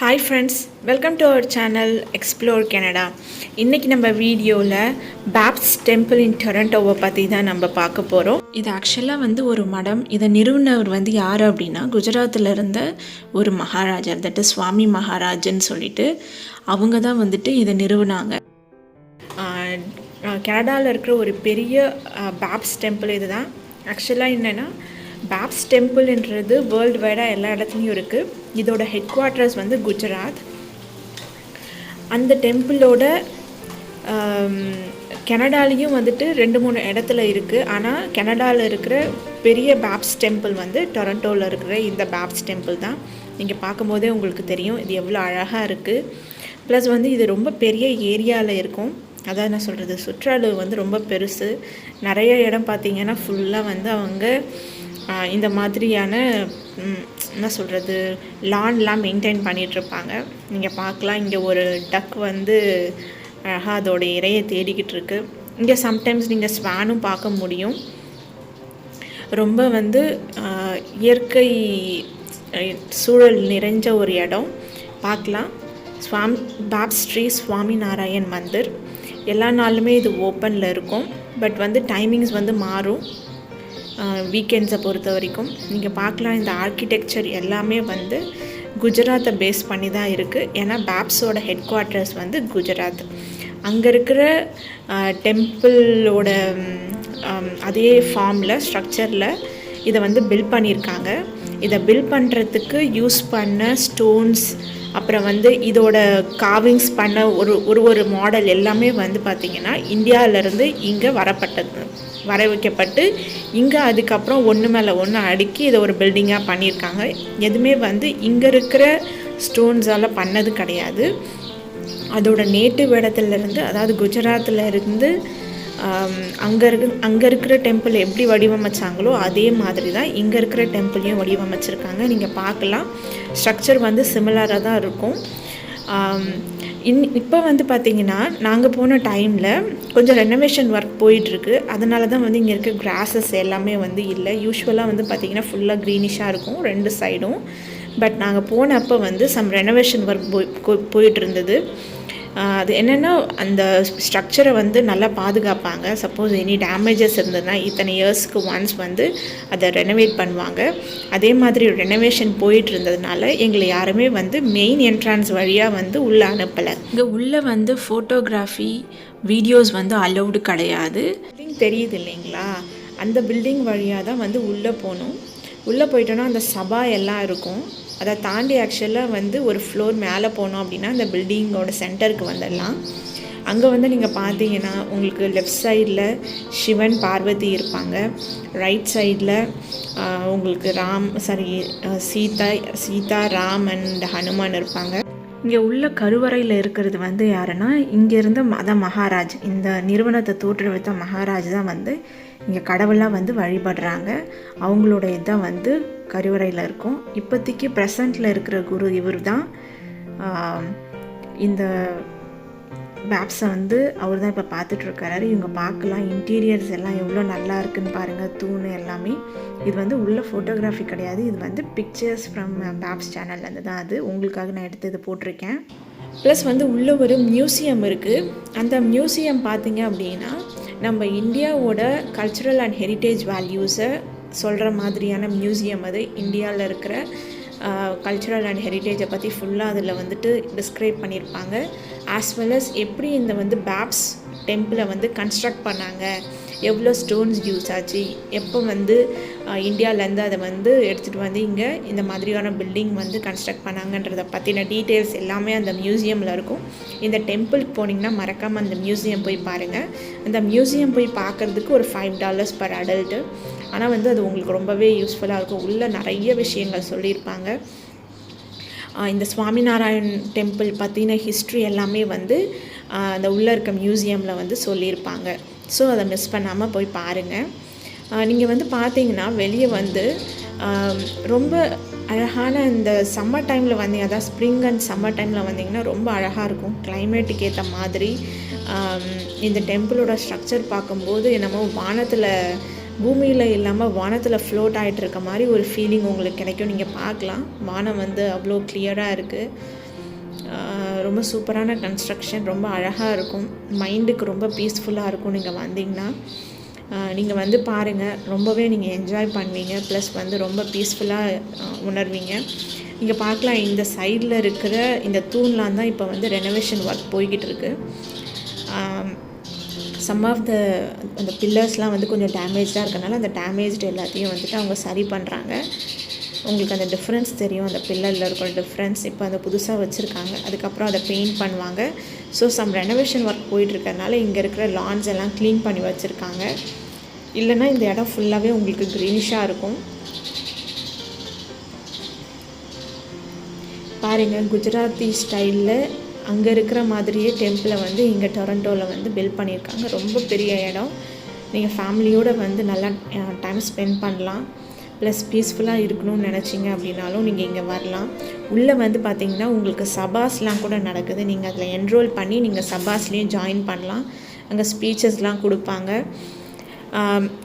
Hi friends, welcome to our channel Explore Canada. இன்னைக்கு நம்ம வீடியோவில் BAPS டெம்பிள் இன் டொரண்டோவை பற்றி தான் நம்ம பார்க்க போகிறோம். இது ஆக்சுவலாக ஒரு மடம். இதை நிறுவனவர் யார் அப்படின்னா குஜராத்தில் இருந்த ஒரு மகாராஜர், தட் இஸ் சுவாமி மகாராஜன்னு சொல்லிட்டு அவங்க தான் இதை நிறுவனாங்க. கனடாவில் இருக்கிற ஒரு பெரிய BAPS டெம்பிள் இது தான். ஆக்சுவலாக என்னென்னா BAPS டெம்பிள்ன்றது வேர்ல்டு வைடாக எல்லா இடத்துலையும் இருக்குது. இதோட ஹெட் குவார்ட்டர்ஸ் குஜராத். அந்த டெம்பிளோட கனடாலேயும் 2-3 இடத்துல இருக்குது. ஆனால் கனடாவில் இருக்கிற பெரிய BAPS டெம்பிள் டொரண்டோவில் இருக்கிற இந்த BAPS டெம்பிள் தான். நீங்கள் பார்க்கும்போதே உங்களுக்கு தெரியும் இது எவ்வளோ அழகாக இருக்குது. ப்ளஸ் இது ரொம்ப பெரிய ஏரியாவில் இருக்கும். அதான் நான் சொல்கிறது, சுற்றளவு ரொம்ப பெருசு. நிறைய இடம் பார்த்திங்கன்னா ஃபுல்லாக அவங்க இந்த மாதிரியான என்ன சொல்கிறது லான்லாம் மெயின்டைன் பண்ணிகிட்ருப்பாங்க. நீங்கள் பார்க்கலாம், இங்கே ஒரு டக் அழகாக அதோட இறையை தேடிக்கிட்டு இருக்கு. இங்கே சம்டைம்ஸ் நீங்கள் ஸ்வானும் பார்க்க முடியும். ரொம்ப இயற்கை சூழல் நிறைஞ்ச ஒரு இடம் பார்க்கலாம். BAPS ஸ்ரீ சுவாமி நாராயண் மந்திர் எல்லா நாளுமே இது ஓப்பனில் இருக்கும். பட் டைமிங்ஸ் மாறும் வீக்கெண்ட்ஸை பொறுத்த வரைக்கும். நீங்கள் பார்க்கலாம், இந்த ஆர்கிடெக்சர் எல்லாமே குஜராத்தை பேஸ் பண்ணி தான் இருக்குது. ஏன்னா BAPSோட ஹெட் குவார்ட்டர்ஸ் குஜராத். அங்கே இருக்கிற டெம்பிளோட அதே ஃபார்மில் ஸ்ட்ரக்சரில் இதை பில்ட் பண்ணியிருக்காங்க. இதை பில்ட் பண்ணுறதுக்கு யூஸ் பண்ண ஸ்டோன்ஸ், அப்புறம் இதோட காவிங்ஸ் பண்ண ஒரு மாடல் எல்லாமே பார்த்திங்கன்னா இந்தியாவிலேருந்து இங்கே வர வைக்கப்பட்டு இங்கே அதுக்கப்புறம் ஒன்று மேலே ஒன்று அடுக்கி இதை ஒரு பில்டிங்காக பண்ணியிருக்காங்க. எதுவுமே இங்கே இருக்கிற ஸ்டோன்ஸால் பண்ணது கிடையாது. அதோட நேட்டிவ் இடத்துலேருந்து, அதாவது குஜராத்தில் இருந்து அங்கே இருக்கிற டெம்பிள் எப்படி வடிவமைச்சாங்களோ அதே மாதிரி தான் இங்கே இருக்கிற டெம்பிளையும் வடிவமைச்சிருக்காங்க. நீங்கள் பார்க்கலாம், ஸ்ட்ரக்சர் சிமிலராக தான் இருக்கும். இப்போ பார்த்திங்கன்னா நாங்கள் போன டைமில் கொஞ்சம் ரெனோவேஷன் ஒர்க் போயிட்டுருக்கு. அதனால தான் இங்கே இருக்க கிராஸஸ் எல்லாமே இல்லை. யூஸ்வலாக பார்த்திங்கன்னா ஃபுல்லாக க்ரீனிஷாக இருக்கும் 2 சைடும். பட் நாங்கள் போனப்போ சம் ரெனோவேஷன் ஒர்க் போயிட்டு இருந்தது. அது என்னென்னா அந்த ஸ்ட்ரக்சரை நல்லா பாதுகாப்பாங்க. சப்போஸ் எனி டேமேஜஸ் இருந்ததுன்னா இத்தனை இயர்ஸ்க்கு ஒன்ஸ் அதை ரெனோவேட் பண்ணுவாங்க. அதே மாதிரி ரெனோவேஷன் போயிட்டு இருந்ததுனால எங்களை யாருமே மெயின் என்ட்ரன்ஸ் வழியாக உள்ளே அனுப்பலை. இங்கே உள்ளே ஃபோட்டோகிராஃபி வீடியோஸ் அலௌடு கிடையாது. பில்டிங் தெரியுது இல்லைங்களா, அந்த பில்டிங் வழியாக தான் உள்ளே போகணும். உள்ளே போயிட்டோன்னா அந்த சபா எல்லாம் இருக்கும். அதை தாண்டி ஆக்சுவலாக ஒரு ஃப்ளோர் மேலே போனோம் அப்படின்னா அந்த பில்டிங்கோட சென்டருக்கு வந்துடலாம். அங்கே நீங்கள் பார்த்தீங்கன்னா உங்களுக்கு லெஃப்ட் சைடில் சிவன் பார்வதி இருப்பாங்க. ரைட் சைடில் உங்களுக்கு சீதா ராம் அண்ட் ஹனுமான் இருப்பாங்க. இங்கே உள்ள கருவறையில் இருக்கிறது யாருன்னா இங்கே இருந்த மகாராஜ், இந்த நிறுவனத்தை தோற்றுவித்த மகாராஜ் தான் இங்கே கடவுளாக வழிபடுறாங்க. அவங்களோட இதுதான் கருவறையில் இருக்கும். இப்போதைக்கு ப்ரெசண்ட்டில் இருக்கிற குரு இவர் தான். இந்த BAPSை அவர் தான் இப்போ பார்த்துட்ருக்காரு. இவங்க பார்க்கலாம், இன்டீரியர்ஸ் எல்லாம் எவ்வளோ நல்லா இருக்குன்னு பாருங்கள். தூண் எல்லாமே. இது உள்ள ஃபோட்டோகிராஃபி கிடையாது, இது பிக்சர்ஸ் ஃப்ரம் BAPS சேனல்லேருந்து தான். அது உங்களுக்காக நான் எடுத்து இதை போட்டிருக்கேன். ப்ளஸ் உள்ள ஒரு மியூசியம் இருக்குது. அந்த மியூசியம் பார்த்திங்க அப்படின்னா நம்ம இந்தியாவோட கல்ச்சுரல் அண்ட் ஹெரிட்டேஜ் வேல்யூஸை சொல்கிற மாதிரியான மியூசியம். அது இந்தியாவில் இருக்கிற கல்ச்சுரல் அண்ட் ஹெரிட்டேஜை பற்றி ஃபுல்லாக அதில் டிஸ்கிரைப் பண்ணியிருப்பாங்க. ஆஸ் வெல் அஸ் எப்படி இந்த BAPS டெம்பிளை கன்ஸ்ட்ரக்ட் பண்ணாங்க, எவ்வளோ ஸ்டோன்ஸ் யூஸ் ஆச்சு, எப்போ இந்தியாவிலேருந்து அதை எடுத்துகிட்டு இங்கே இந்த மாதிரியான பில்டிங் கன்ஸ்ட்ரக்ட் பண்ணாங்கன்றதை பற்றின டீட்டெயில்ஸ் எல்லாமே அந்த மியூசியமில் இருக்கும். இந்த டெம்பிளுக்கு போனீங்கன்னா மறக்காமல் அந்த மியூசியம் போய் பாருங்கள். அந்த மியூசியம் போய் பார்க்குறதுக்கு ஒரு $5 பர் அடல்ட்டு. ஆனால் அது உங்களுக்கு ரொம்பவே யூஸ்ஃபுல்லாக இருக்கும். உள்ளே நிறைய விஷயங்கள் சொல்லியிருப்பாங்க. இந்த சுவாமி நாராயண் டெம்பிள் பற்றின ஹிஸ்ட்ரி எல்லாமே அந்த உள்ளே இருக்க மியூசியமில் சொல்லியிருப்பாங்க. ஸோ அதை மிஸ் பண்ணாமல் போய் பாருங்கள். நீங்கள் பார்த்தீங்கன்னா வெளியே ரொம்ப அழகான இந்த சம்மர் டைமில் அதாவது ஸ்ப்ரிங் அண்ட் சம்மர் டைமில் வந்தீங்கன்னா ரொம்ப அழகாக இருக்கும். கிளைமேட்டுக்கு ஏற்ற மாதிரி இந்த டெம்பிளோட ஸ்ட்ரக்சர் பார்க்கும்போது என்னமோ பூமியில் இல்லாமல் வானத்தில் ஃப்ளோட் ஆகிட்டு இருக்க மாதிரி ஒரு ஃபீலிங் உங்களுக்கு கிடைக்கும். நீங்கள் பார்க்கலாம், வானம் அவ்வளோ கிளியராக இருக்குது. ரொம்ப சூப்பரான கன்ஸ்ட்ரக்ஷன், ரொம்ப அழகாக இருக்கும், மைண்டுக்கு ரொம்ப பீஸ்ஃபுல்லாக இருக்கும். நீங்கள் வந்தீங்கன்னா நீங்கள் வந்து பாருங்கள், ரொம்பவே நீங்கள் என்ஜாய் பண்ணுவீங்க, ப்ளஸ் வந்து ரொம்ப பீஸ்ஃபுல்லாக உணர்வீங்க. இங்கே பார்க்கலாம், இந்த சைடில் இருக்கிற இந்த தூண்லாம் தான் இப்போ வந்து ரெனோவேஷன் ஒர்க் போய்கிட்டு இருக்கு. சம் ஆஃப் அந்த பில்லர்ஸ்லாம் வந்து கொஞ்சம் டேமேஜாக இருக்கனால அந்த டேமேஜ்டு எல்லாத்தையும் வந்துட்டு அவங்க சரி பண்ணுறாங்க. உங்களுக்கு அந்த டிஃப்ரென்ஸ் தெரியும், அந்த பில்லரில் இருக்கிற டிஃப்ரென்ஸ். இப்போ அந்த புதுசாக வச்சுருக்காங்க, அதுக்கப்புறம் அதை பெயிண்ட் பண்ணுவாங்க. ஸோ சம் ரெனோவேஷன் ஒர்க் போயிட்டுருக்கறனால இங்கே இருக்கிற லான்ஸ் எல்லாம் க்ளீன் பண்ணி வச்சுருக்காங்க. இல்லைன்னா இந்த இடம் ஃபுல்லாகவே உங்களுக்கு க்ரீனிஷாக இருக்கும். பாருங்கள், குஜராத்தி ஸ்டைலில் அங்கே இருக்கிற மாதிரியே டெம்பிளை வந்து இங்கே டொரண்டோவில் வந்து பில்ட் பண்ணியிருக்காங்க. ரொம்ப பெரிய இடம், நீங்கள் ஃபேமிலியோடு வந்து நல்லா டைம் ஸ்பெண்ட் பண்ணலாம். ப்ளஸ் பீஸ்ஃபுல்லாக இருக்கணும்னு நினச்சிங்க அப்படின்னாலும் நீங்கள் இங்கே வரலாம். உள்ளே வந்து பார்த்திங்கன்னா உங்களுக்கு சபாஸ்லாம் கூட நடக்குது. நீங்கள் அதில் என்ரோல் பண்ணி நீங்கள் சபாஸ்லேயும் ஜாயின் பண்ணலாம். அங்கே ஸ்பீச்சஸ்லாம் கொடுப்பாங்க.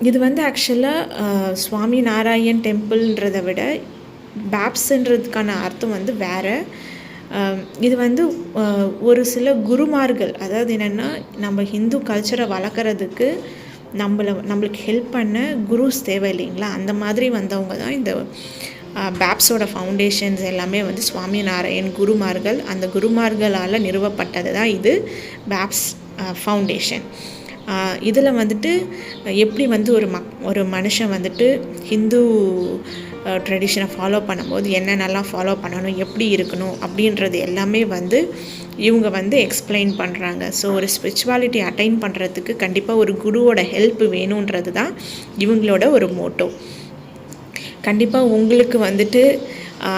இது வந்து ஆக்சுவலாக சுவாமி நாராயண் டெம்பிள்ன்றதை விட பேப்ஸ்ன்றதுக்கான அர்த்தம் வந்து வேறு. இது வந்து ஒரு சில குருமார்கள், அதாவது என்னென்னா நம்ம ஹிந்து கல்ச்சரை வளர்க்குறதுக்கு நம்மளுக்கு ஹெல்ப் பண்ண குருஸ் தேவை இல்லைங்களா, அந்த மாதிரி வந்தவங்க தான் இந்த பேப்ஸோட ஃபவுண்டேஷன்ஸ் எல்லாமே வந்து சுவாமி நாராயண் குருமார்கள், அந்த குருமார்களால் நிறுவப்பட்டது தான் இது பேப்ஸ் ஃபவுண்டேஷன். இதில் வந்துட்டு எப்படி வந்து ஒரு மனுஷன் வந்துட்டு ஹிந்து ட்ரெடிஷனை ஃபாலோ பண்ணும்போது என்னென்னலாம் ஃபாலோ பண்ணணும், எப்படி இருக்கணும் அப்படின்றது எல்லாமே வந்து இவங்க வந்து எக்ஸ்பிளைன் பண்ணுறாங்க. ஸோ ஒரு ஸ்பிரிச்சுவாலிட்டி அட்டைன் பண்ணுறதுக்கு கண்டிப்பாக ஒரு குருவோட ஹெல்ப் வேணுன்றது தான் இவங்களோட ஒரு மோட்டோ. கண்டிப்பாக உங்களுக்கு வந்துட்டு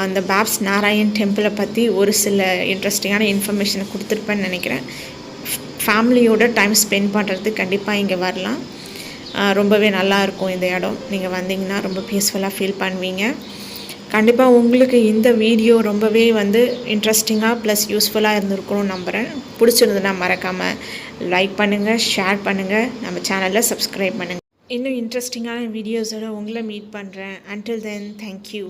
அந்த பேப்ஸ் நாராயண் டெம்பிளை பற்றி ஒரு சில இன்ட்ரெஸ்டிங்கான இன்ஃபர்மேஷனை கொடுத்துருப்பேன்னு நினைக்கிறேன். ஃபேமிலியோட டைம் ஸ்பெண்ட் பண்ணுறதுக்கு கண்டிப்பாக இங்கே வரலாம். ரொம்பவே நல்லாயிருக்கும் இந்த இடம். நீங்கள் வந்தீங்கன்னா ரொம்ப பீஸ்ஃபுல்லாக ஃபீல் பண்ணுவீங்க. கண்டிப்பாக உங்களுக்கு இந்த வீடியோ ரொம்பவே வந்து இன்ட்ரெஸ்டிங்காக ப்ளஸ் யூஸ்ஃபுல்லாக இருந்திருக்கும்னு நம்புகிறேன். பிடிச்சிருந்ததுன்னா மறக்காமல் லைக் பண்ணுங்கள், ஷேர் பண்ணுங்கள், நம்ம சேனலில் சப்ஸ்கிரைப் பண்ணுங்கள். இன்னும் இன்ட்ரெஸ்டிங்கான வீடியோஸோடு உங்களை மீட் பண்ணுறேன். Until then, thank you.